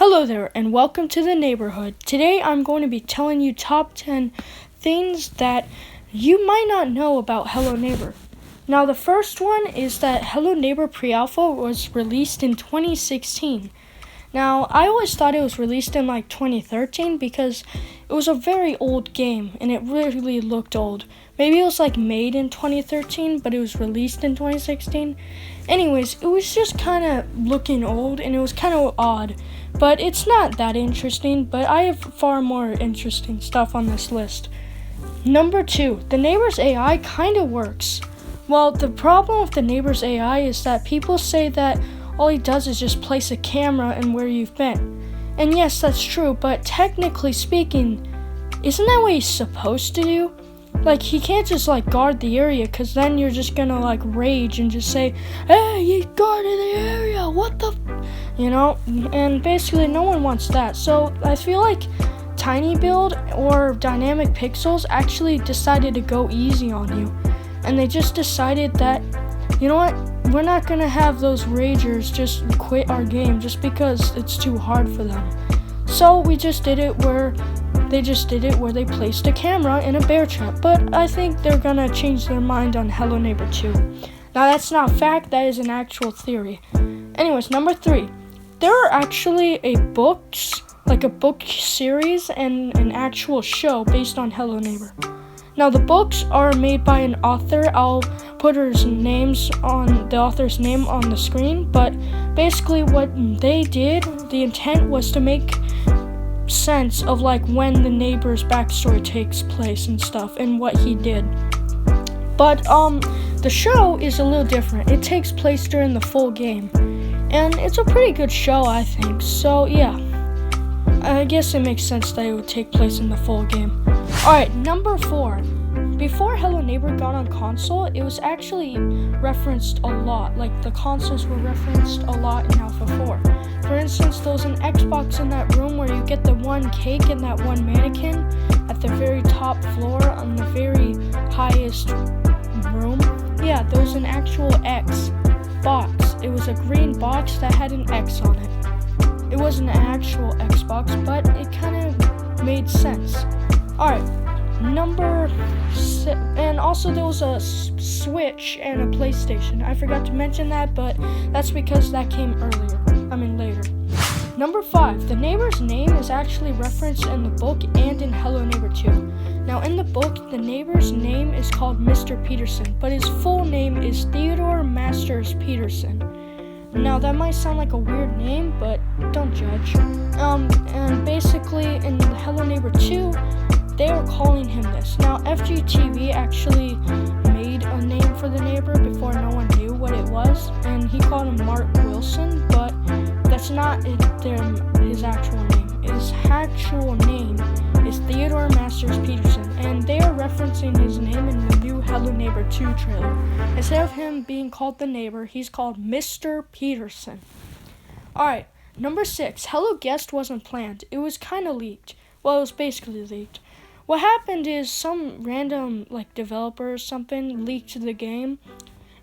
Hello there, and welcome to the neighborhood. Today I'm going to be telling you top 10 things that you might not know about Hello Neighbor. Now, the first one is that Hello Neighbor Pre-Alpha was released in 2016. Now, I always thought it was released in 2013 because it was a very old game and it really looked old. Maybe it was made in 2013, but it was released in 2016. Anyways, it was just kind of looking old and it was kind of odd. But it's not that interesting, but I have far more interesting stuff on this list. Number 2, the neighbor's AI kind of works. Well, the problem with the neighbor's AI is that people say that all he does is just place a camera in where you've been. And yes, that's true, but technically speaking, isn't that what he's supposed to do? He can't just guard the area, because then you're just gonna rage and just say, "Hey, you guarded the area, what the and basically no one wants that. So I feel like Tiny Build or Dynamic Pixels actually decided to go easy on you. And they just decided that, you know what, we're not gonna have those ragers just quit our game just because it's too hard for them. So we just did it where they placed a camera in a bear trap. But I think they're gonna change their mind on Hello Neighbor 2. Now that's not fact, that is an actual theory. Anyways, number 3. There are actually a book series and an actual show based on Hello Neighbor. Now the books are made by an author. I'll put the author's name on the screen, but basically what they did, the intent was to make sense of when the neighbor's backstory takes place and stuff and what he did. But the show is a little different. It takes place during the full game. And it's a pretty good show, I think. So yeah, I guess it makes sense that it would take place in the full game. Alright, number 4. Before Hello Neighbor got on console, it was actually referenced a lot. The consoles were referenced a lot in Alpha 4. For instance, there was an Xbox in that room where you get the one cake and that one mannequin at the very top floor on the very highest room. Yeah, there was an actual X box. It was a green box that had an X on it. It wasn't an actual Xbox, but it kind of made sense. Alright, number 6. And also there was a Switch and a PlayStation. I forgot to mention that, but that's because that came later. Number 5. The neighbor's name is actually referenced in the book and in Hello Neighbor 2. Now in the book, the neighbor's name is called Mr. Peterson, but his full name is Theodore Masters Peterson. Now that might sound like a weird name, but don't judge. And basically in Hello Neighbor 2, they are calling him this. Now FGTV actually made a name for the neighbor before no one knew what it was, and he called him Mark Wilson, but that's not his actual name. His actual name is Theodore Masters Peterson, and they are referencing his name in the new Hello Neighbor 2 trailer. Instead of him being called the neighbor, he's called Mr. Peterson. Alright, number 6. Hello Guest wasn't planned. It was kind of leaked. Well, it was basically leaked. What happened is some random developer or something leaked the game,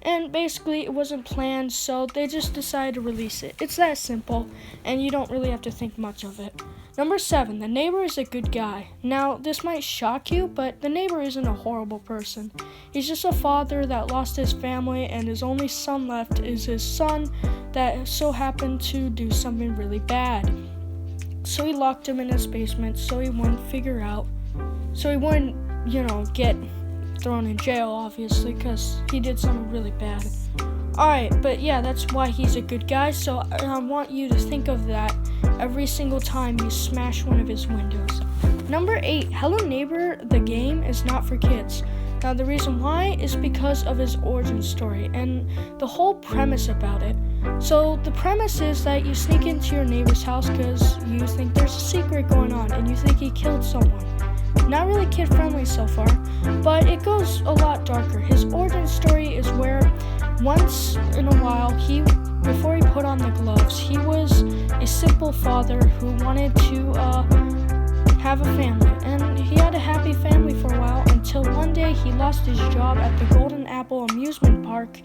and basically it wasn't planned, so they just decided to release it. It's that simple, and you don't really have to think much of it. Number 7, the neighbor is a good guy. Now, this might shock you, but the neighbor isn't a horrible person. He's just a father that lost his family, and his only son left is his son that so happened to do something really bad. So he locked him in his basement so he wouldn't get thrown in jail, obviously, because he did something really bad. Alright, but yeah, that's why he's a good guy, so I want you to think of that every single time you smash one of his windows. Number 8, Hello Neighbor, the game, is not for kids. Now, the reason why is because of his origin story and the whole premise about it. So, the premise is that you sneak into your neighbor's house because you think there's a secret going on and you think he killed someone. Not really kid-friendly so far, but it goes a lot darker. His origin story is where once in a while, before he put on the gloves, he was a simple father who wanted to have a family. And he had a happy family for a while until one day he lost his job at the Golden Apple Amusement Park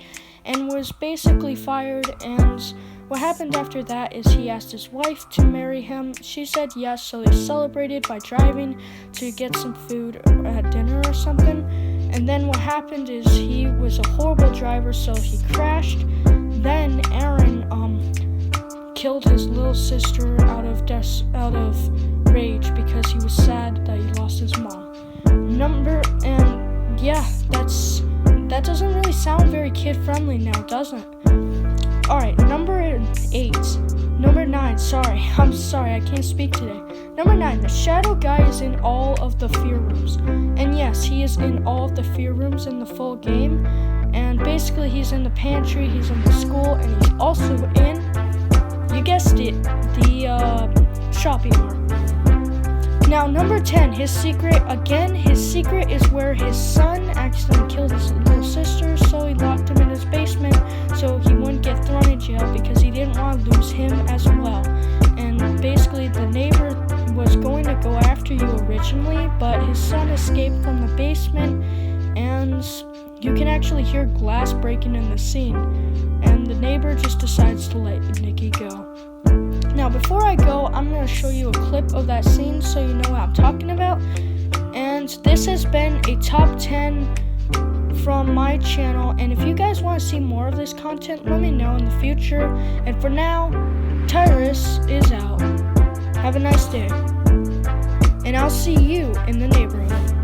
and was basically fired and what happened after that is he asked his wife to marry him. She said yes, so they celebrated by driving to get some food at dinner or something. And then what happened is he was a horrible driver, so he crashed. Then Aaron killed his little sister out of rage because he was sad that he lost his mom. That doesn't really sound very kid-friendly now, does it? Alright, number 9, I'm sorry, I can't speak today. Number 9, the shadow guy is in all of the fear rooms. And yes, he is in all of the fear rooms in the full game. And basically he's in the pantry, he's in the school, and he's also in, you guessed it, the shopping mart. Now, number 10, his secret is where his son accidentally killed his little sister, so he locked him in his basement so he wouldn't get thrown in jail because he didn't want to lose him as well. And basically, the neighbor was going to go after you originally, but his son escaped from the basement, and you can actually hear glass breaking in the scene, and the neighbor just decides to let Nikki go. Now, before I go, I'm going to show you a clip of that scene so you know what I'm talking about. And this has been a top 10 from my channel. And if you guys want to see more of this content, let me know in the future. And for now, Tyrus is out. Have a nice day. And I'll see you in the neighborhood.